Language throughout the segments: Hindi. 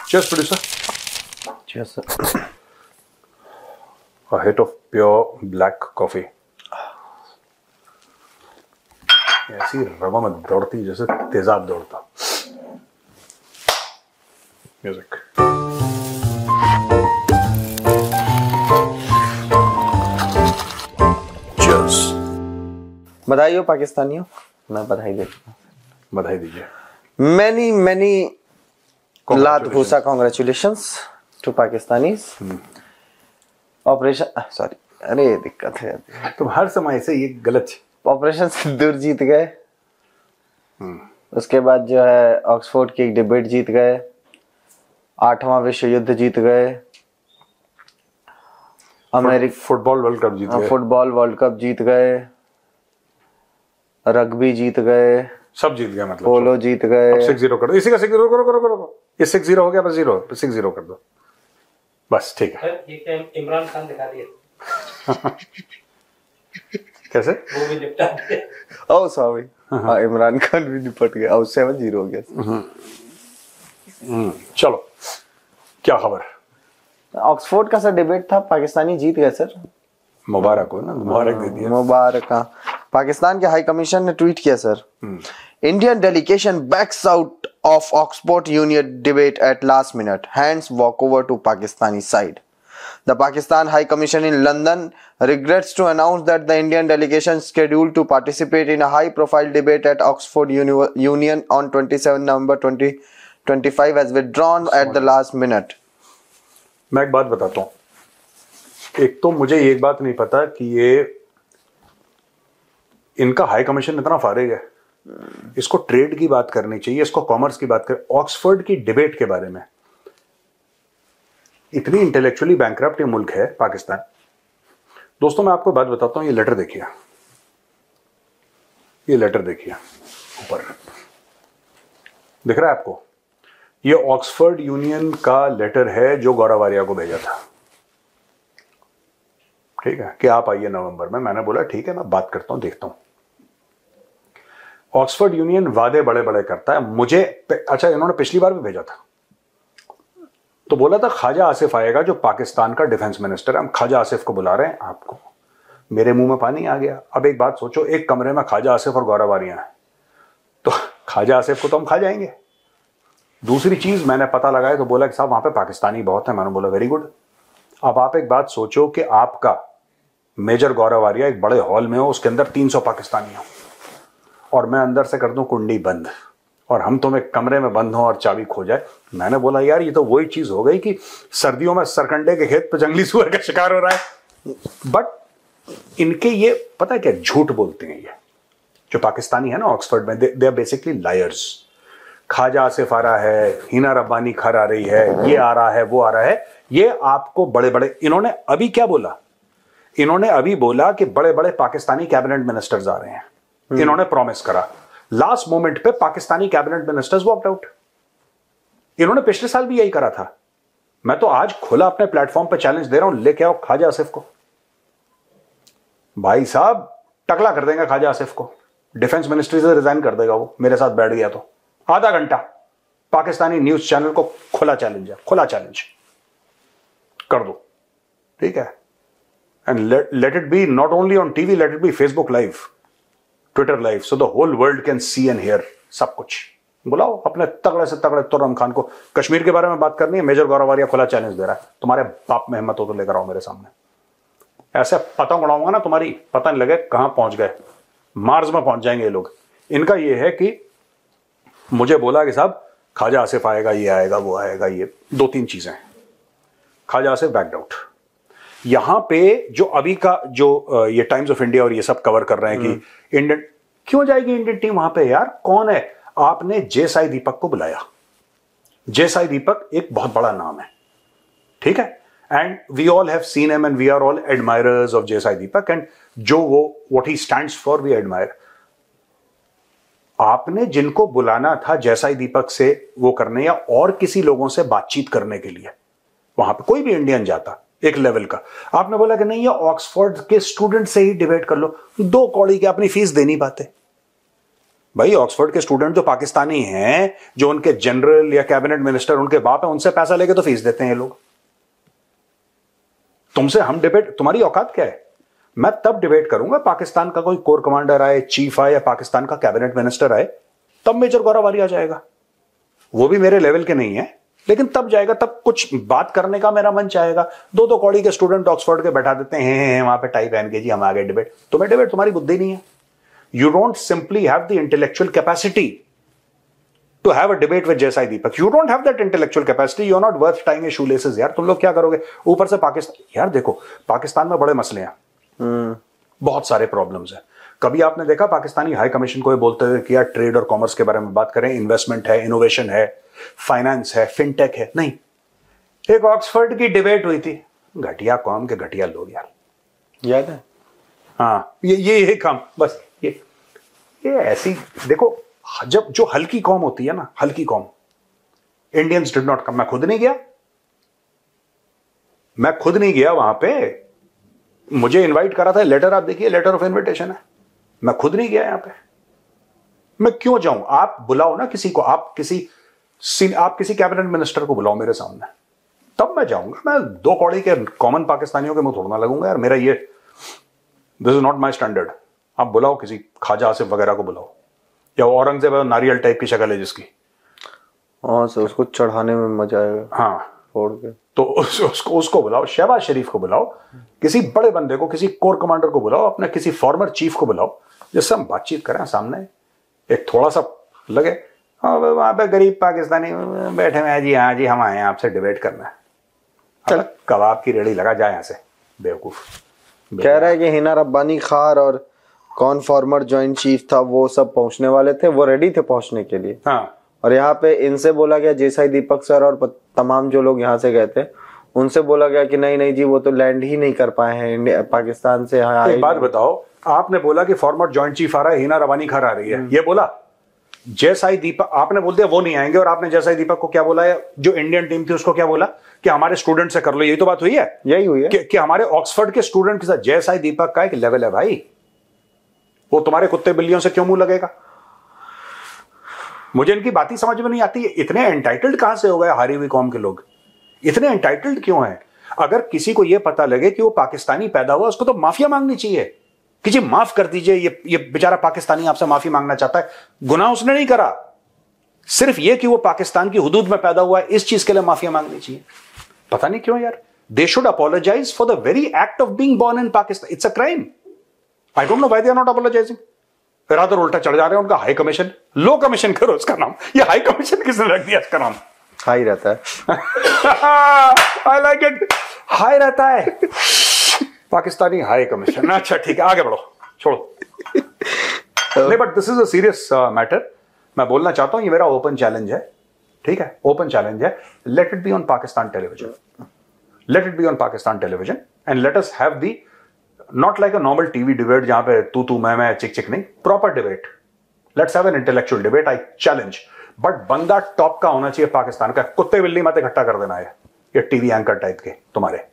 Cheers, producer. Cheers, sir. A hit of pure black coffee. ऐसी रवा में दौड़ती जैसे तेजाब दौड़ता. Music. Cheers. बधाई हो पाकिस्तानियों. मैं बधाई देता हूँ. बधाई दीजिए. Many Lathusa congratulations to Pakistanis. Operation sorry अरे दिक्कत है. तुम हर समय से ये गलत. ऑपरेशन सिंदूर जीत गए. उसके बाद जो है ऑक्सफोर्ड की एक डिबेट जीत गए. 8वां विश्व युद्ध जीत गए. अमेरिका फुटबॉल वर्ल्ड कप जीत गए. फुटबॉल वर्ल्ड कप जीत गए. रग्बी जीत गए. सब जीत गए मतलब. पोलो जीत गए. 6-0 कर दो. इसी का 6-0 करो. ये 6-0 हो गया. बस 6-0 कर दो. बस ठीक है. ये क्या इमरान खान दिखा दिया. कैसे वो भी निपटा दिया. Oh sorry. हाँ इमरान खान भी निपट गया. 7-0 हो गया. चलो क्या खबर. ऑक्सफोर्ड का सर डिबेट था. पाकिस्तानी जीत गए सर. मुबारक हो ना. मुबारक दे दिया. मुबारक. पाकिस्तान के हाई कमीशन ने ट्वीट किया sir. Indian delegation backs out of Oxford Union debate at last minute, hands walk over to Pakistani side. The Pakistan High Commission in London regrets to announce that the Indian delegation scheduled to participate in a high-profile debate at Oxford Union on 27 November 2025 has withdrawn at the last minute. मैं एक बात बताता हूँ. एक तो मुझे एक बात नहीं पता कि ये इनका हाई कमीशन इतना फारिग है. इसको ट्रेड की बात करनी चाहिए. इसको कॉमर्स की बात कर. ऑक्सफोर्ड की डिबेट के बारे में. इतनी इंटेलेक्चुअली बैंकरप्ट ये मुल्क है पाकिस्तान. दोस्तों मैं आपको बात बताता हूं. ये लेटर देखिए. ये लेटर देखिए ऊपर दिख रहा है आपको. ये ऑक्सफोर्ड यूनियन का लेटर है जो गौरव आर्या को भेजा था. ठीक है कि आप आइए नवंबर में. मैंने बोला ठीक है मैं बात करता हूं देखता हूं. ऑक्सफोर्ड यूनियन वादे बड़े बड़े करता है. मुझे अच्छा इन्होंने पिछली बार भी भेजा था तो बोला था ख्वाजा आसिफ आएगा जो पाकिस्तान का डिफेंस मिनिस्टर है. हम ख्वाजा आसिफ को बुला रहे हैं. आपको मेरे मुंह में पानी आ गया. अब एक बात सोचो. एक कमरे में ख्वाजा आसिफ और गौरव आर्या है तो ख्वाजा आसिफ को तो हम खा जाएंगे. दूसरी चीज मैंने पता लगाया तो बोला कि साहब वहां पे पाकिस्तानी बहुत है. मैंने बोला वेरी गुड. अब आप एक बात सोचो कि आपका मेजर गौरव आर्या एक बड़े हॉल में हो. उसके अंदर 300 पाकिस्तानी हो और मैं अंदर से कर दूं कुंडी बंद और हम तुम्हें कमरे में बंद हो और चाबी खो जाए. मैंने बोला यार ये तो वही चीज हो गई कि सर्दियों में सरकंडे के खेत पे जंगली सुअर का शिकार हो रहा है. बट इनके ये पता है क्या झूठ बोलते हैं. ये जो पाकिस्तानी है ना ऑक्सफोर्ड में they are basically liars. Khawaja Asif आ रहा है. हिना रब्बानी खर आ रही है. ये आ रहा है वो आ रहा है. ये आपको बड़े बड़े इन्होंने अभी क्या बोला. इन्होंने अभी बोला कि बड़े बड़े पाकिस्तानी कैबिनेट मिनिस्टर्स आ रहे हैं. इन्होंने प्रॉमिस करा. लास्ट मोमेंट पे Pakistani cabinet ministers walked out. इन्होंने पिछले साल भी यही करा था. मैं तो आज खुला अपने प्लेटफॉर्म पे चैलेंज दे रहा हूं. लेके आओ ख्वाजा आसिफ को. भाई साहब टकला कर देंगे ख्वाजा आसिफ को. डिफेंस मिनिस्ट्री से रिजाइन कर देगा वो. मेरे साथ बैठ गया तो आधा घंटा पाकिस्तानी न्यूज चैनल को खुला चैलेंज है. खुला चैलेंज कर दो. ठीक है. And let it be not only on TV. Let it be Facebook live, Twitter live, so the whole world can see and here. सब कुछ बुलाओ अपने तगड़े से तगड़े तुर्रम खान को. कश्मीर के बारे में बात करनी है. मेजर गौरव आर्या खुला चैलेंज दे रहा है. तुम्हारे बाप में हिम्मत हो तो लेकर आओ मेरे सामने. ऐसे पतंग उड़ाऊंगा ना तुम्हारी. पता नहीं लगे कहां पहुंच गए. मार्स में पहुंच जाएंगे ये लोग. इनका ये है कि मुझे बोला कि साहब ख्वाजा आसिफ आएगा. ये आएगा वो आएगा. ये 2-3 चीजें. Khwaja Asif backed out. यहां पे जो अभी का जो ये टाइम्स ऑफ इंडिया और ये सब कवर कर रहे हैं कि इंडियन क्यों जाएगी इंडियन टीम वहां पे. यार कौन है. आपने जे साई दीपक को बुलाया. जे साई दीपक एक बहुत बड़ा नाम है. ठीक है. And we all have seen him and we are all admirers of J Sai Deepak. And जो वो what he stands for we admire. आपने जिनको बुलाना था जैसाई दीपक से वो करने या और किसी लोगों से बातचीत करने के लिए, वहां पे कोई भी इंडियन जाता एक लेवल का, आपने बोला कि नहीं ये ऑक्सफोर्ड के स्टूडेंट से ही डिबेट कर लो. 2 कौड़ी के अपनी फीस दे नहीं पाते. भाई ऑक्सफोर्ड के स्टूडेंट जो पाकिस्तानी हैं, जो उनके जनरल या कैबिनेट मिनिस्टर उनके बाप है, उनसे पैसा लेके तो फीस देते हैं ये लोग। तुमसे हम डिबेट, तुम्हारी औकात क्या है? मैं तब डिबेट करूंगा पाकिस्तान का कोई कोर कमांडर आए, चीफ आए, या पाकिस्तान का कैबिनेट मिनिस्टर आए, तब मेजर गौरव आ जाएगा। वो भी मेरे लेवल के नहीं है, लेकिन तब जाएगा, तब कुछ बात करने का मेरा मन चाहेगा। दो कौड़ी के स्टूडेंट ऑक्सफोर्ड के बैठा देते हैं वहां पे टाई पहन के, जी हम आ गए डिबेट। तुम्हें डिबेट, तुम्हारी बुद्धि नहीं है। You don't simply have the intellectual capacity to have a debate with Jaisai Deepak. You don't have that intellectual capacity. You're not worth tying your shoelaces यार। तुम लोग क्या करोगे? ऊपर से पाकिस्तान, यार देखो पाकिस्तान में बड़े मसले हैं, बहुत सारे प्रॉब्लम्स हैं। कभी आपने देखा पाकिस्तानी हाई कमीशन को ये बोलते हुए कि यार ट्रेड और कॉमर्स के बारे में बात करें, इन्वेस्टमेंट है, इनोवेशन है, फाइनेंस है, फिनटेक है? नहीं। एक ऑक्सफोर्ड की डिबेट हुई थी, घटिया कौम के घटिया लोग यार, याद है? हाँ, ये काम बस, ये ऐसी देखो, जब जो हल्की कौम होती है ना, हल्की कौम, इंडियंस डिड नॉट कम। मैं खुद नहीं गया वहां पे, मुझे इनवाइट करा था, लेटर आप देखिए, लेटर ऑफ इनविटेशन है, मैं खुद नहीं गया यहां पे। मैं क्यों जाऊं? आप बुलाओ ना किसी को, आप किसी कैबिनेट मिनिस्टर को बुलाओ मेरे सामने, तब मैं जाऊंगा। मैं दो कौड़ी के कॉमन पाकिस्तानियों के मुंह थोड़ा लगूंगा यार। मेरा ये, this is not my standard. आप बुलाओ किसी ख्वाजा आसिफ वगैरह को बुलाओ, या औरंगजेब नारियल टाइप की शक्ल है जिसकी, हाँ सर, उसको चढ़ाने में मजा आएगा। हाँ, फोड़ के तो उसको बुलाओ, शहबाज शरीफ को बुलाओ, किसी बड़े बंदे को, किसी कोर कमांडर को बुलाओ, अपने किसी फॉर्मर चीफ को बुलाओ, जिससे हम बातचीत करें सामने, एक थोड़ा सा लगे वहां पे गरीब पाकिस्तानी बैठे हुए हैं, जी हाँ जी हम आए हैं आपसे डिबेट करना। चल कबाब की रेड़ी लगा जाए यहाँ से, बेवकूफ। कह रहा है कि हिना रब्बानी खार और कौन फॉर्मर जॉइंट चीफ था, वो सब पहुंचने वाले थे, वो रेडी थे पहुंचने के लिए। हाँ, और यहाँ पे इनसे बोला गया, जयसाई दीपक सर और तमाम जो लोग यहाँ से गए थे, उनसे बोला गया कि नहीं जी वो तो लैंड ही नहीं कर पाए हैं पाकिस्तान से। हाँ, एक बात बताओ, आपने बोला कि फॉर्मर जॉइंट चीफ आ रहा है, हिना रब्बानी खार आ रही है, ये बोला। जयसाई दीपक, आपने बोल दिया वो नहीं आएंगे, और आपने जयसाई दीपक को क्या बोला है, जो इंडियन टीम थी उसको क्या बोला कि हमारे स्टूडेंट से कर लो। यही तो बात हुई है, यही हुई है कि हमारे ऑक्सफोर्ड के स्टूडेंट के साथ। जयसाई दीपक का एक लेवल है भाई, वो तुम्हारे कुत्ते बिल्लियों से क्यों मुंह लगेगा? मुझे इनकी बात ही समझ में नहीं आती है। इतने एंटाइटल्ड कहां से हो गए हारी हुई कौम के लोग? इतने एंटाइटल्ड क्यों हैं? अगर किसी को यह पता लगे कि वो पाकिस्तानी पैदा हुआ, उसको तो माफिया मांगनी चाहिए कि जी माफ कर दीजिए, ये बेचारा पाकिस्तानी आपसे माफी मांगना चाहता है। गुनाह उसने नहीं करा, सिर्फ ये कि वो पाकिस्तान की हुदूद में पैदा हुआ है, इस चीज के लिए माफिया मांगनी चाहिए। पता नहीं क्यों यार। They should apologise for the very act of being born in Pakistan. It's a crime. I don't know why they are not apologising. Rather उल्टा चढ़ जा रहे हैं उनका हाई कमीशन। लो कमीशन करो उसका नाम। ये हाई कमीशन किसने रख दिया इसका नाम? हाई रहता है। आई लाइक इट, हाई रहता है पाकिस्तानी हाई कमीशन। अच्छा ठीक है, आगे बढ़ो, छोड़ो। नहीं, but this is a serious matter. मैं बोलना चाहता हूं, ये मेरा ओपन चैलेंज है, ठीक है, ओपन चैलेंज है। Let it be on Pakistan television, let it be on Pakistan television, and let us have the, not like a normal TV debate जहां पे तू मैं चिक चिक, नहीं, proper debate. Let's have an intellectual debate, I challenge. But बंदा टॉप का होना चाहिए पाकिस्तान का। कुत्ते बिल्ली मत इकट्ठा कर देना है ये टीवी एंकर टाइप के तुम्हारे।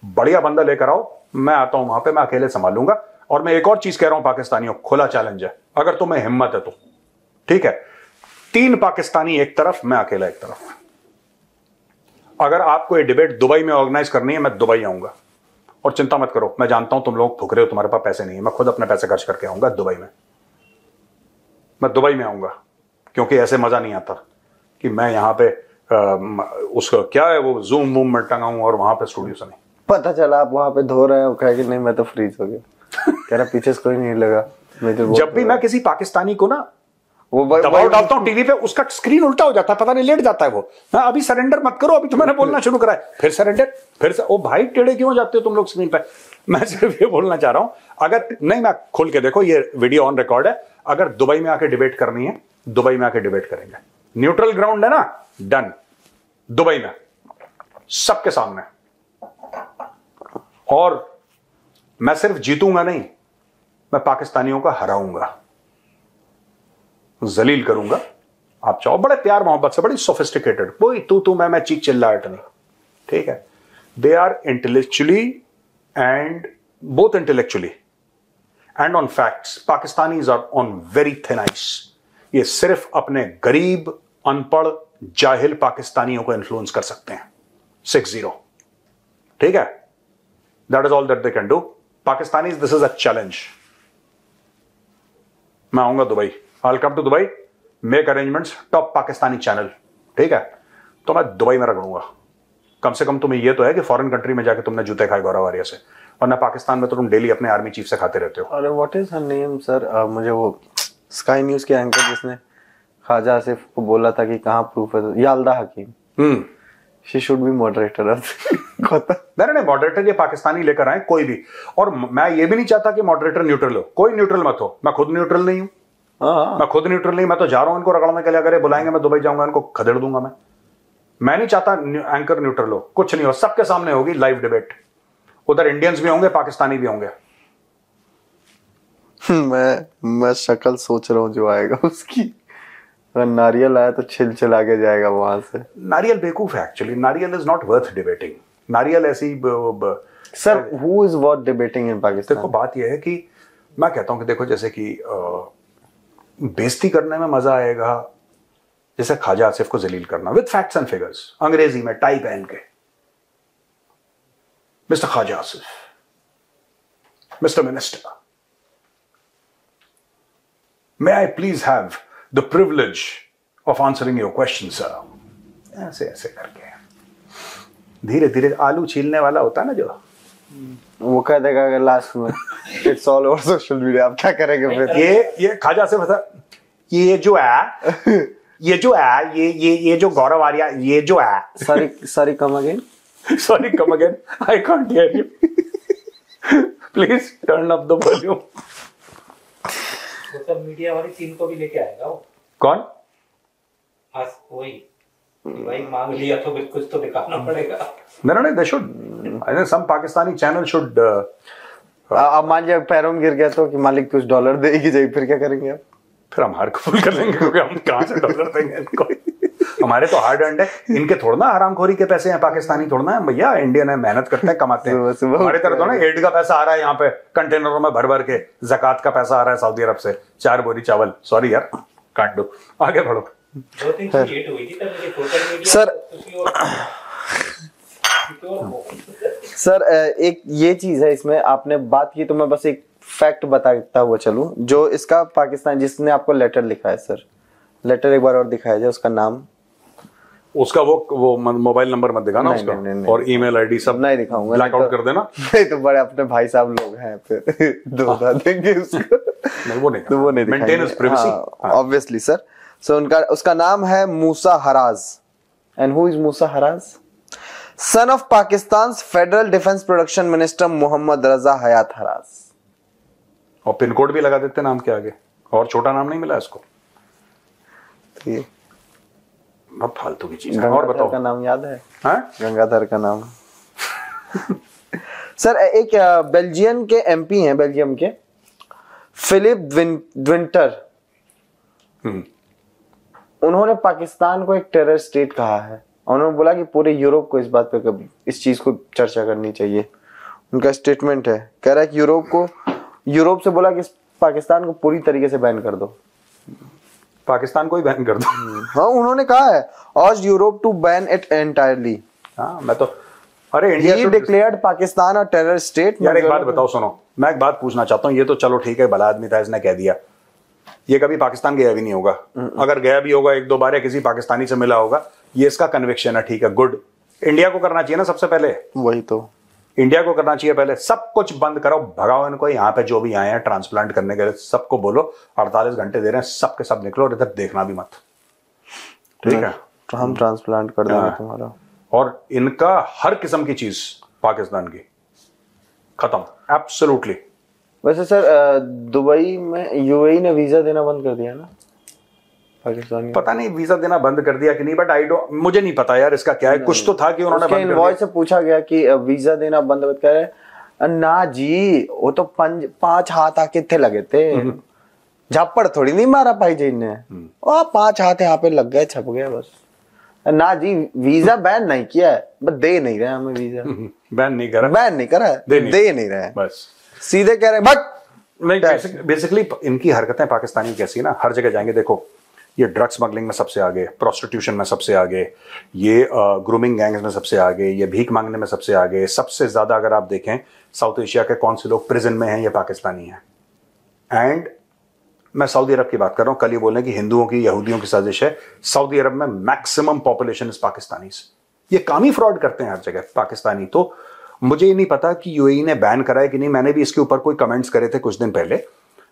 बढ़िया बंदा लेकर आओ, मैं आता हूं वहां पे, मैं अकेले संभालूंगा। और मैं एक और चीज कह रहा हूं पाकिस्तानियों, खुला चैलेंज है, अगर तुम्हें हिम्मत है तो, ठीक है, 3 पाकिस्तानी एक तरफ, मैं अकेला एक तरफ। अगर आपको ये डिबेट दुबई में ऑर्गेनाइज करनी है, मैं दुबई आऊंगा। और चिंता मत करो, मैं जानता हूं तुम लोग फुकरे हो, तुम्हारे पास पैसे नहीं है, मैं खुद अपने पैसे खर्च करके आऊंगा दुबई में। मैं दुबई में आऊंगा, क्योंकि ऐसे मजा नहीं आता कि मैं यहां पे उसका क्या है वो जूम वूम में टंगाऊं और वहां पे स्टूडियो से नहीं। पता चला आप वहां पे धो रहे हो, कहा कि नहीं मैं तो फ्रीज हो गया। कह रहा पीछे से कोई नहीं लगा। जब भी मैं किसी पाकिस्तानी को ना वो दबाव डालता हूं टीवी पे, उसका स्क्रीन उल्टा हो जाता है, पता नहीं लेट जाता है वो। हाँ, अभी सरेंडर मत करो, अभी तो मैंने बोलना शुरू करा है, फिर सरेंडर, फिर से। ओ भाई टेढ़े क्यों जाते हो तुम लोग स्क्रीन पे? मैं सिर्फ ये बोलना चाह रहा हूं, अगर नहीं, मैं खोल के देखो, ये वीडियो ऑन रिकॉर्ड है। अगर दुबई में आके डिबेट करनी है, दुबई में आके डिबेट करेंगे। न्यूट्रल ग्राउंड है ना, डन, दुबई में सबके सामने। और मैं सिर्फ जीतूंगा नहीं, मैं पाकिस्तानियों को हराऊंगा, जलील करूंगा। आप चाहो बड़े प्यार मोहब्बत से, बड़ी सोफिस्टिकेटेड, कोई तू मैं चीख चिल्लाहट नहीं, ठीक है। They are intellectually and both intellectually and on facts, Pakistanis are on very thin ice. ये सिर्फ अपने गरीब, अनपढ़, जाहिल पाकिस्तानियों को इन्फ्लुएंस कर सकते हैं। 6-0, ठीक है? That is all that they can do. Pakistanis, this is a challenge. मैं आऊंगा Dubai, I will come to Dubai, make arrangements, top Pakistani channel, ठीक है? तो मैं दुबई में रगड़ूंगा। कम से कम तुम्हें ये तो है कि फॉरेन कंट्री में जाके तुमने जूते खाए गौरव आर्या से, वरना पाकिस्तान में तो तुम डेली अपने आर्मी चीफ से खाते रहते हो। अरे what is her name sir? मुझे वो स्काई न्यूज के एंकर जिसने ख्वाजा आसिफ को बोला था कि कहाँ प्रूफ है, Yalda Hakim, she should be moderator of नहीं, मॉडरेटर ये पाकिस्तानी लेकर आए कोई भी। और मैं ये भी नहीं चाहता कि मॉडरेटर न्यूट्रल हो, कोई न्यूट्रल मत हो। मैं खुद न्यूट्रल नहीं हूं, मैं खुद न्यूट्रल नहीं। मैं तो जा रहा हूं इनको रगड़ने के लिए, अगर ये बुलाएंगे मैं दुबई जाऊंगा, इनको खदेड़ दूंगा। मैं नहीं चाहता एंकर न्यूट्रल हो, कुछ नहीं हो, सबके सामने होगी लाइव डिबेट। उधर इंडियंस भी होंगे, पाकिस्तानी भी होंगे। मैं शक्ल सोच रहा हूँ जो आएगा उसकी। अगर नारियल आया तो छिल आके जाएगा वहां से। नारियल बेवकूफ है एक्चुअली। नारियल इज नॉट वर्थ डिबेटिंग। नारियल ऐसी sir, who is worth debating in Pakistan? देखो बात यह है कि मैं कहता हूं कि देखो, जैसे कि बेइज्जती करने में मजा आएगा जैसे ख्वाजा आसिफ को जलील करना, विद फैक्ट्स एंड फिगर्स, अंग्रेजी में टाई पहन के। Mister Khwaja Asif, mister minister, may I please have the privilege of answering your question, sir? ऐसे ऐसे करके धीरे धीरे आलू छीलने वाला होता है ना जो, वो कह देगा अगर लास्ट में it's all over social media, आप क्या करेंगे फिर? ये ख्वाजा से बता, ये जो है ये जो गौरव आर्या, ये जो है, sorry come again, sorry come again, I can't hear you, please turn up the volume. Social media वाली टीम को भी लेके आएगा वो। कौन? आज वही भाई मांग लिया तो कुछ तो दिखाना पड़ेगा। No, they should. I think some Pakistani channel should. अब मान लीजिए पैरों में गिर गया तो कि मालिक कुछ डॉलर देगी जाए, फिर क्या करेंगे आप? फिर हम हार कबूल कर लेंगे, क्योंकि हम कहाँ से डॉलर देंगे इनको? हमारे तो हार्ड अर्नड है, इनके थोड़ा ना हरामखोरी के पैसे हैं। पाकिस्तानी थोड़ा ना है भैया, इंडियन है, मेहनत करते हैं, कमाते हैं। हमारे तरह तो ना एड का पैसा आ रहा है यहाँ पे कंटेनरों में भर भर के, ज़कात का पैसा आ रहा है सऊदी अरब से, 4 बोरी चावल। सॉरी यार, काट दो, आगे बढ़ो। 2-3 चीजें हुई थी तब मुझे सोशल मीडिया सर एक ये चीज है इसमें, आपने बात की तो मैं बस एक फैक्ट बताता हुआ चलूं, जो इसका पाकिस्तान जिसने आपको लेटर लिखा है सर, लेटर एक बार और दिखाया जाए, उसका नाम, उसका वो मोबाइल नंबर मत दिखाना उसका, नहीं, और ईमेल आईडी सब नहीं दिखाऊंगा, ब्लैक आउट कर देना। नहीं तो बड़े अपने भाई साहब लोग हैं, फिर धोखा देंगे उसको। नहीं वो नहीं, तो वो नहीं maintain his privacy obviously sir. So उसका नाम है Musa Harraj. And who is Musa Harraj? Son of Pakistan federal defence production minister Mohammad Raza Hayat Harraj. और पिन कोड भी लगा देते नाम के आगे, और छोटा नाम नहीं मिला इसको। ये अब फालतू की चीज है। और बताओ, का नाम याद है? हाँ? गंगाधर का नाम। सर एक बेल्जियम के एमपी हैं, बेल्जियम के फिलिप द्विंटर, उन्होंने पाकिस्तान को एक टेरर स्टेट कहा है। उन्होंने बोला कि पूरे यूरोप को इस बात पे इस चीज को चर्चा करनी चाहिए। उनका स्टेटमेंट है, कह रहा है कि यूरोप से बोला कि पाकिस्तान को पूरी तरीके से बैन कर दो, पाकिस्तान को ही बैन कर दो। हाँ उन्होंने कहा है, आज Europe to ban it entirely. हाँ मैं तो, अरे इंडिया ही डिक्लेयर्ड पाकिस्तान अ टेरर स्टेट। यार एक बात बताओ, सुनो, मैं एक बात पूछना चाहता हूँ। ये तो चलो ठीक है, भला आदमी था, इसने कह दिया, ये कभी पाकिस्तान गया भी नहीं होगा। अगर गया भी होगा 1-2 बार या किसी पाकिस्तानी से मिला होगा, ये इसका कन्विक्शन है, ठीक है, गुड। इंडिया को करना चाहिए ना सबसे पहले, वही तो इंडिया को करना चाहिए पहले। सब कुछ बंद करो, भगाओ इनको यहाँ पे जो भी आए हैं ट्रांसप्लांट करने के लिए, सबको बोलो 48 घंटे दे रहे हैं, सबके सब निकलो, और इधर देखना भी मत, ठीक है? तो हम ट्रांसप्लांट कर देंगे तुम्हारा। और इनका हर किस्म की चीज पाकिस्तान की खत्म, एब्सोल्युटली। वैसे सर दुबई में यूएई ने वीजा देना बंद कर दिया ना पाकिस्तान। पता नहीं वीजा देना बंद कर दिया कि नहीं, बट आई डोंट, मुझे नहीं पता यार इसका क्या है। कुछ तो था कि उन्होंने बंद कर दिया। इनवॉइस से पूछा गया कि वीजा देना बंद कर रहे ना जी, वो तो 5 हाथ आके थे लगे थे, झापड़ थोड़ी नहीं मारा भाई जी ने, वो 5 हाथ यहाँ पे लग गए, छप गए बस। ना जी, वीजा बैन नहीं किया है, बस दे नहीं रहे हमें वीजा। बैन नहीं करा, बैन नहीं करा, दे नहीं रहे, बस सीधे कह रहे। बट नहीं, बेसिकली इनकी हरकतें पाकिस्तानी कैसी है ना, हर जगह जाएंगे, देखो ये ड्रग स्मगलिंग में सबसे आगे, प्रोस्टिट्यूशन में सबसे आगे, ये ग्रूमिंग गैंग्स में सबसे आगे, ये भीख मांगने में सबसे आगे। सबसे ज़्यादा अगर आप देखें साउथ एशिया के कौन से लोग प्रिजन में हैं, ये पाकिस्तानी हैं। एंड मैं सऊदी अरब की बात कर रहा हूँ। कल ये बोल रहे हैं कि हिंदुओं की, यहूदियों की साजिश है। सऊदी अरब में मैक्सिमम पॉपुलेशन इज पाकिस्तानी। ये काम ही फ्रॉड करते हैं हर जगह पाकिस्तानी। तो मुझे ये नहीं पता कि यूएई ने बैन करा है कि नहीं। मैंने भी इसके ऊपर कोई कमेंट्स करे थे कुछ दिन पहले।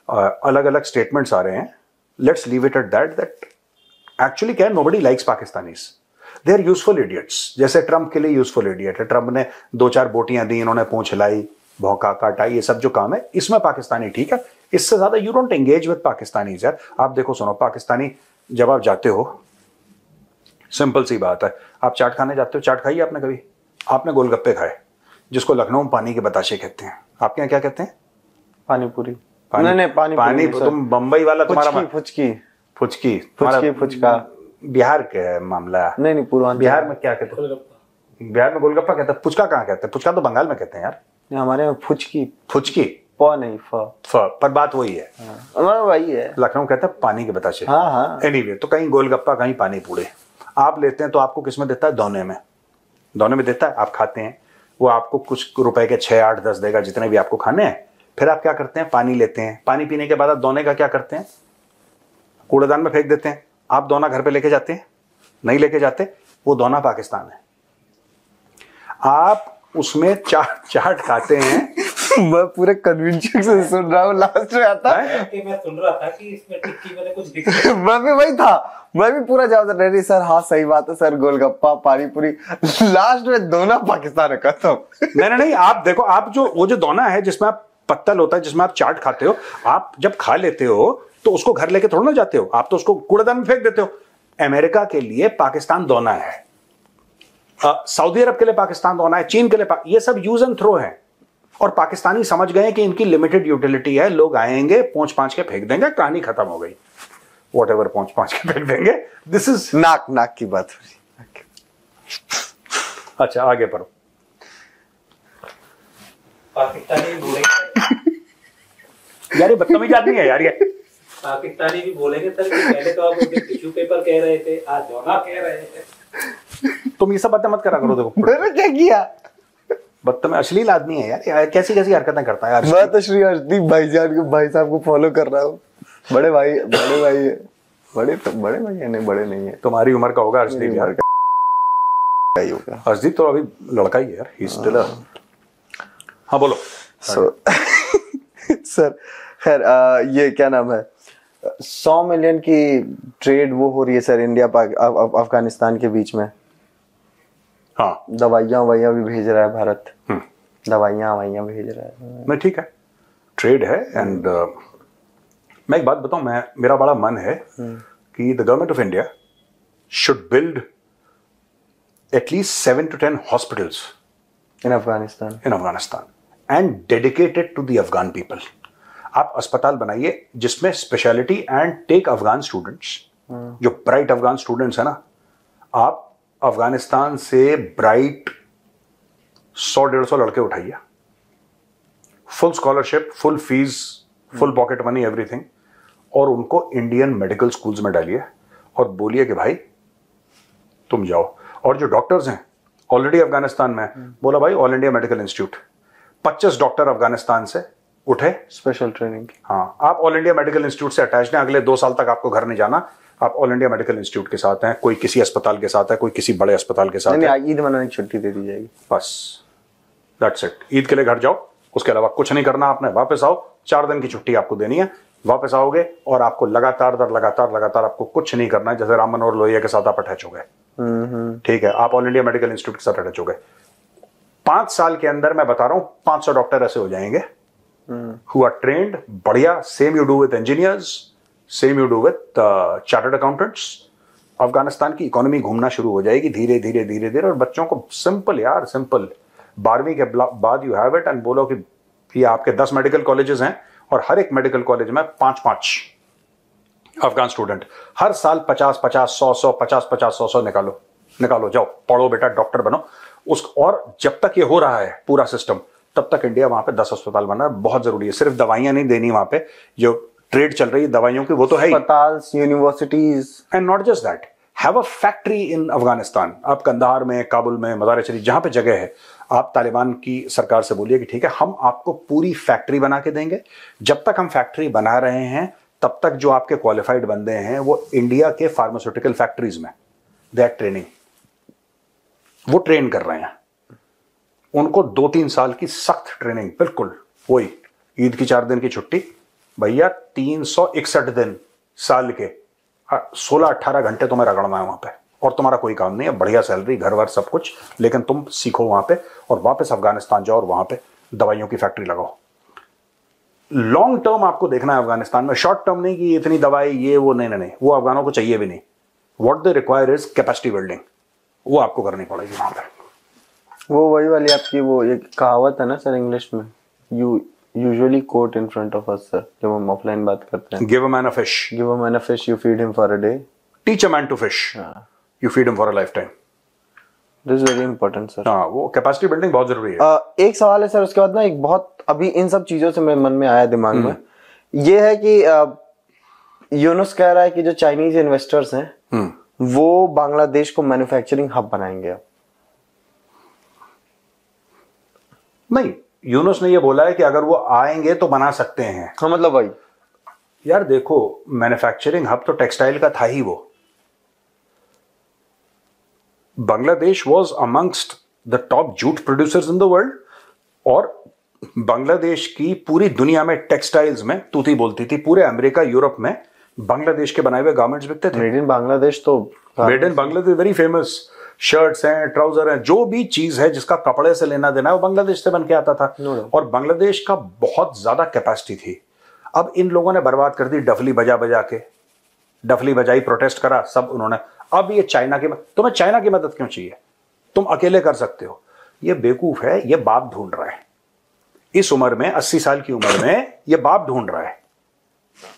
अलग अलग स्टेटमेंट्स आ रहे हैं। Let's leave it at that actually क्या है, nobody likes Pakistanis, they are useful idiots. जैसे ट्रंप के लिए यूजफुल इडियट है। ट्रंप ने 2-4 बोटियां दी, इन्होंने पूंछ हिलाई, भौंका, काटा, ये सब जो काम है इसमें पाकिस्तानी ठीक है। इससे ज्यादा you don't engage with Pakistanis यार। आप देखो सुनो, पाकिस्तानी जब आप जाते हो, सिंपल सी बात है, आप चाट खाने जाते हो, चाट खाई आपने कभी? आपने गोलगप्पे खाए, जिसको लखनऊ में पानी के बताशे कहते हैं। आपके यहाँ क्या कहते हैं? पानी पूरी। पानी पानी तुम बम्बई वाला, तुम्हारा फुचकी फुचकी फुचका बिहार का मामला। नहीं पूर्वांचल। बिहार में क्या कहते हैं? बिहार में गोलगप्पा कहते हैं। पुचका कहाँ कहते हैं? पुचका तो बंगाल में कहते हैं यार। हमारे में फुचकी। फुचकी प नहीं फ पर बात वही है। हमारा वही है। लखनऊ कहता है पानी के बताशे। हाँ। एनीवे, तो कहीं गोलगप्पा कहीं पानी पूड़े आप लेते हैं तो आपको किस में देता है? दोने में। दोने में देता है, आप खाते हैं, वो आपको कुछ रुपए के 6, 8, 10 देगा, जितने भी आपको खाने हैं। फिर आप क्या करते हैं? पानी लेते हैं। पानी पीने के बाद आप दोने का क्या करते हैं? कूड़ेदान में फेंक देते हैं। आप दोना घर पे लेके जाते हैं? नहीं लेके जाते। वो दोना पाकिस्तान है। आप उसमें चाट खाते हैं। मैं पूरे कन्विंशन से सुन रहा हूँ, लास्ट में आता है कि मैं सुन रहा था कि इसमें टिक्की मैंने कुछ दिखा। मैं भी वही था, मैं भी पूरा जवाब रेडी सर। हाँ सही बात है सर, गोलगप्पा पानी पूरी, लास्ट में दोना पाकिस्तान है खत्म। नहीं, आप देखो, आप जो वो जो दोना है जिसमें आप पत्तल होता है, जिसमें आप चाट खाते हो, आप जब खा लेते हो तो उसको घर लेके थोड़ा ना जाते हो, आप तो उसको कूड़ेदान में फेंक देते हो। अमेरिका के लिए पाकिस्तान दोना है, सऊदी अरब के लिए पाकिस्तान दोना है, चीन के लिए ये सब यूज एंड थ्रो है। और पाकिस्तानी समझ गए कि इनकी लिमिटेड यूटिलिटी है। लोग आएंगे, पोंछ पांच के फेंक देंगे, कहानी खत्म हो गई। व्हाटएवर, पोंछ पांच के फेंक देंगे। दिस इज नाक की बात। अच्छा, आगे पढ़ो। पाकिस्तानी भी बोलेंगे यार ये बदतमीज आदमी है यार ये। पाकिस्तानी भी बोलेंगे सर कि पहले तो आप उनके टिश्यू पेपर कह रहे थे, आज दोना कह रहे थे। तुम ये सब बातें मत करा करो। देखो मैंने क्या किया? बदतमीज अश्लील आदमी है यार। कैसी कैसी हरकतें करता है यार। मैं तो श्री हर्षदीप भाईजान को, भाई साहब को फॉलो कर रहा हूँ। बड़े भाई है, नहीं बड़े नहीं है। तुम्हारी उम्र का होगा हर्षदीप यार। हर्षदीप तो अभी लड़का ही है यार। He still. हाँ बोलो। सर खैर, ये क्या नाम है, 100 मिलियन की ट्रेड वो हो रही है सर इंडिया अफगानिस्तान के बीच में। हाँ, दवाइयाँ भी भेज रहा है भारत। दवाइयाँ भेज रहा है। नहीं ठीक है, ट्रेड है। एंड मैं एक बात बताऊं, मेरा बड़ा मन है कि the government of India should build at least 7 to 10 hospitals in Afghanistan and dedicated to the Afghan people. आप अस्पताल बनाइए जिसमें speciality and take Afghan students, जो ब्राइट अफगान स्टूडेंट्स है ना। आप अफगानिस्तान से ब्राइट 100-150 लड़के उठाइए, full scholarship, full fees, full pocket money, everything, और उनको इंडियन मेडिकल स्कूल्स में डालिए और बोलिए कि भाई तुम जाओ। और जो डॉक्टर्स हैं ऑलरेडी अफगानिस्तान में, बोला भाई all India medical institute, 25 doctor Afghanistan से उठे, स्पेशल ट्रेनिंग। हाँ, आप ऑल इंडिया मेडिकल इंस्टीट्यूट से अटैच हैं। अगले 2 साल तक आपको घर नहीं जाना, आप ऑल इंडिया मेडिकल इंस्टीट्यूट के साथ हैं। कोई किसी अस्पताल के साथ है, कोई किसी बड़े अस्पताल के साथ है। ईद मनाने की छुट्टी दे दी जाएगी, बस दैट्स इट। ईद के लिए घर जाओ, उसके अलावा कुछ नहीं करना आपने। वापस आओ, 4 दिन की छुट्टी आपको देनी है। वापस आओगे और आपको लगातार आपको कुछ नहीं करना है। जैसे राम मनोहर लोहिया के साथ आप अटैच हो गए, ठीक है, आप ऑल इंडिया मेडिकल इंस्टीट्यूट के साथ अटैच हो गए। 5 साल के अंदर मैं बता रहा हूं 500 डॉक्टर ऐसे हो जाएंगे who are trained, बढ़िया। Same you do with engineers, same you do with chartered accountants. Afghanistan की इकोनॉमी घूमना शुरू हो जाएगी धीरे धीरे। और बच्चों को सिंपल यार, सिंपल 12वीं के बाद यू हैव इट एंड बोलो कि ये आपके 10 मेडिकल कॉलेजेस हैं और हर एक मेडिकल कॉलेज में 5-5 अफगान स्टूडेंट। हर साल 50-50, 100-100, 50-50, 100-100 निकालो, जाओ पढ़ो बेटा, डॉक्टर बनो। और जब तक ये हो रहा है पूरा सिस्टम, तब तक इंडिया वहां पे 10 अस्पताल बना है। बहुत जरूरी है। सिर्फ दवाइयां नहीं देनी वहां पे, जो ट्रेड चल रही है दवाइयों की, वो तो है ही, अस्पताल, universities, and not just that, have a factory in Afghanistan. आप कंधार में, काबुल में, मज़ार शरीफ, जहां पे जगह है, आप तालिबान की सरकार से बोलिए कि ठीक है, हम आपको पूरी फैक्ट्री बना के देंगे। जब तक हम फैक्ट्री बना रहे हैं तब तक जो आपके क्वालिफाइड बंदे हैं वो इंडिया के फार्मास्यूटिकल फैक्ट्रीज में दे आर ट्रेनिंग, वो ट्रेन कर रहे हैं। उनको 2-3 साल की सख्त ट्रेनिंग, बिल्कुल वही ईद की 4 दिन की छुट्टी भैया, 361 दिन साल के 16-18 घंटे तुम्हें रगड़ना है वहां पे, और तुम्हारा कोई काम नहीं है, बढ़िया सैलरी, घर वर सब कुछ, लेकिन तुम सीखो वहां पे और वापस अफगानिस्तान जाओ और वहां पे दवाइयों की फैक्ट्री लगाओ। लॉन्ग टर्म आपको देखना है अफगानिस्तान में, शॉर्ट टर्म नहीं कि इतनी दवाई ये वो, नहीं नहीं नहीं, वो अफगानों को चाहिए भी नहीं। What they require is capacity building, वो आपको करनी पड़ेगी वहां पे। वो वही वाली आपकी वो एक कहावत है ना सर इंग्लिश में, you usually coat in front of us sir, जब हम ऑफलाइन बात करते हैं, give a man a fish, give a man a fish, you feed him for a day, teach a man to fish, you feed him for a life time. This is very important sir. हाँ, वो कैपेसिटी बिल्डिंग बहुत जरूरी है। एक सवाल है सर, उसके बाद ना एक बहुत अभी इन सब चीजों से मेरे मन में आया दिमाग में, ये है कि यूनुस कह रहा है कि जो चाइनीज इन्वेस्टर्स हैं वो बांग्लादेश को मैन्युफैक्चरिंग हब बनाएंगे अब। नहीं, यूनुस ने ये बोला है कि अगर वो आएंगे तो बना सकते हैं। हाँ मतलब वही यार देखो, मैन्युफैक्चरिंग हब तो टेक्सटाइल का था ही वो। Bangladesh was amongst the top jute producers in the world, और बांग्लादेश की पूरी दुनिया में टेक्सटाइल्स में तूती बोलती थी। पूरे अमेरिका, यूरोप में बांग्लादेश के बनाए हुए गारमेंट्स बिकते थे। मेड इन बांग्लादेश, तो made in Bangladesh very famous. Shirts हैं, ट्राउजर हैं, जो भी चीज है जिसका कपड़े से लेना देना है वो बांग्लादेश से बन के आता था। और बांग्लादेश का बहुत ज्यादा कैपेसिटी थी। अब इन लोगों ने बर्बाद कर दी, डफली बजा बजा के, डफली बजाई, प्रोटेस्ट करा, सब उन्होंने। अब ये चाइना की, तुम्हें चाइना की मदद क्यों चाहिए? तुम अकेले कर सकते हो। ये बेवकूफ है, ये बाप ढूंढ रहा है इस उम्र में, 80 साल की उम्र में ये बाप ढूंढ रहा है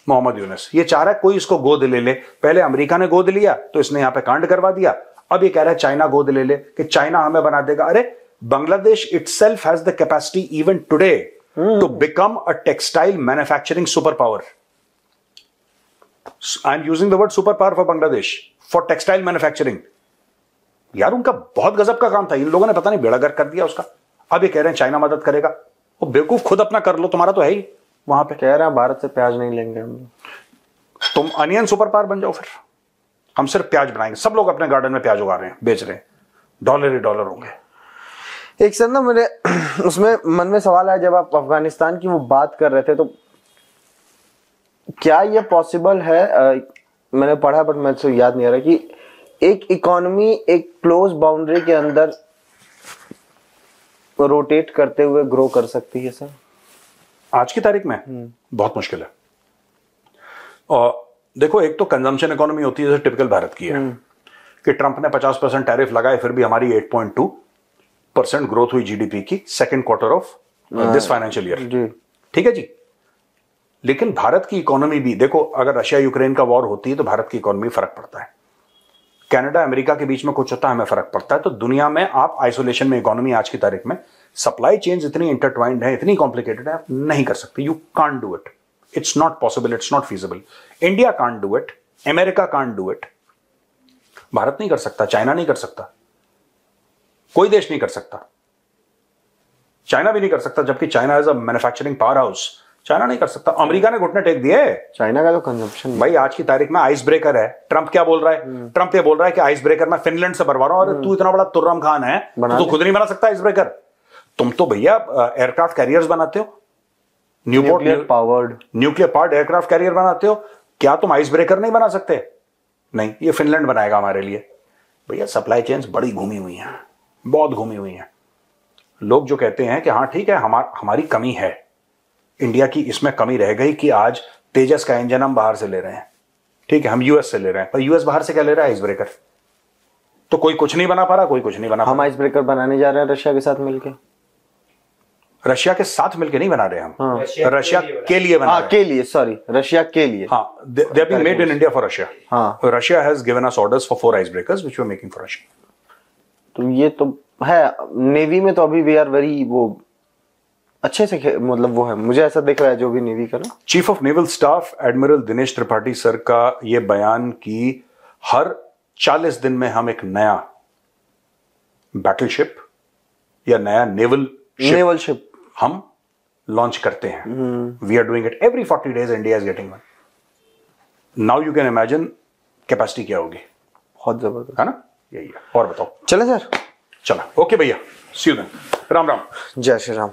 मोहम्मद यूनुस। ये चाह रहा है कोई इसको गोद ले ले। पहले अमेरिका ने गोद लिया तो इसने यहां पे कांड करवा दिया, अब ये कह रहा है चाइना गोद ले ले कि चाइना हमें बना देगा। अरे Bangladesh itself has the capacity even today to become a textile manufacturing super power. I am using the word super power for Bangladesh, for textile manufacturing. यार उनका बहुत गजब का काम था, इन लोगों ने पता नहीं बेड़ा गर्क कर दिया उसका। अब ये कह रहे हैं चाइना मदद करेगा। वो बेवकूफ, खुद अपना कर लो, तुम्हारा तो है ही वहां पे। कह रहे हैं भारत से प्याज नहीं लेंगे हम। तुम अनियन सुपर पावर बन जाओ फिर, हम सिर्फ प्याज बनाएंगे। सब लोग अपने गार्डन में प्याज उगा रहे हैं, बेच रहे हैं, डॉलर ही डॉलर होंगे। एक सर ना मेरे उसमें मन में सवाल आया, जब आप अफगानिस्तान की वो बात कर रहे थे, तो क्या ये पॉसिबल है, मैंने पढ़ा बट मैं तो याद नहीं आ रहा, कि एक इकोनॉमी एक क्लोज बाउंड्री के अंदर रोटेट करते हुए ग्रो कर सकती है सर? आज की तारीख में बहुत मुश्किल है। और देखो, एक तो कंजम्पशन इकोनॉमी होती है जैसे टिपिकल भारत की है, कि ट्रंप ने 50% टैरिफ लगाए, फिर भी हमारी 8.2% ग्रोथ हुई जीडीपी की second quarter of this financial year. ठीक है जी। लेकिन भारत की इकोनॉमी भी देखो, अगर रशिया यूक्रेन का वॉर होती है तो भारत की इकोनॉमी फर्क पड़ता है। कनाडा अमेरिका के बीच में कुछ होता है, हमें फर्क पड़ता है। तो दुनिया में आप आइसोलेशन में इकोनॉमी आज की तारीख में, सप्लाई चेन्स इतनी इंटरट्वाइंड है, इतनी कॉम्प्लिकेटेड है, आप नहीं कर सकते। You can't do it, it's not possible, it's not feasible. India can't do it, America can't do it, Bharat नहीं कर सकता, चाइना नहीं कर सकता, कोई देश नहीं कर सकता। चाइना भी नहीं कर सकता, जबकि China is a manufacturing power house. China नहीं कर सकता। अमेरिका ने घुटने टेक दिए। चाइना का तो कंजम्पशन भाई आज की तारीख में आइस ब्रेकर है। ट्रंप क्या बोल रहा है? ट्रंप ये बोल रहा है कि आइस ब्रेकर मैं फिनलैंड से भरवा रहा हूं। अरे तू इतना बड़ा तुर्रम खान है, तू खुद नहीं बना सकता आइस ब्रेकर? तुम तो भैया एयरक्राफ्ट कैरियर्स बनाते हो, न्यूक्लियर पावर्ड एयरक्राफ्ट कैरियर बनाते हो, क्या तुम आइस ब्रेकर नहीं बना सकते? नहीं, ये फिनलैंड बनाएगा हमारे लिए। भैया सप्लाई चेन्स बड़ी घूमी हुई हैं, बहुत घूमी हुई हैं। लोग जो कहते हैं कि हाँ ठीक है, हमारी कमी है, इंडिया की इसमें कमी रह गई कि आज तेजस का इंजन हम बाहर से ले रहे हैं, ठीक है, हम यूएस से ले रहे हैं, पर यूएस बाहर से क्या ले रहा है? Ice breaker. तो कोई कुछ नहीं बना पा रहा, कोई कुछ नहीं बना पा रहा। हम आइस ब्रेकर बनाने जा रहे हैं रशिया के साथ मिलके। रशिया के साथ मिलके नहीं बना रहे हम, रशिया के लिए बना रहे हैं। के लिए, सॉरी, रशिया के लिए। हाँ, they are being made in India for Russia. हाँ, Russia has given us orders for 4 ice breakers which we are making for Russia. तो ये तो है, नेवी में तो अभी वी आर वेरी वो अच्छे से मतलब वो है, मुझे ऐसा दिख रहा है जो भी नेवी का ना। Chief of naval staff admiral Dinesh Tripathi sir का यह बयान कि हर 40 दिन में हम एक नया बैटलशिप या नया नेवल शिप हम लॉन्च करते हैं। We are doing it every 40 days, India is getting one. Now you can imagine capacity क्या होगी। बहुत जबरदस्त है ना, यही है। और बताओ, चले सर। चला, ओके भैया, सी यू देन, राम राम। जय श्री राम।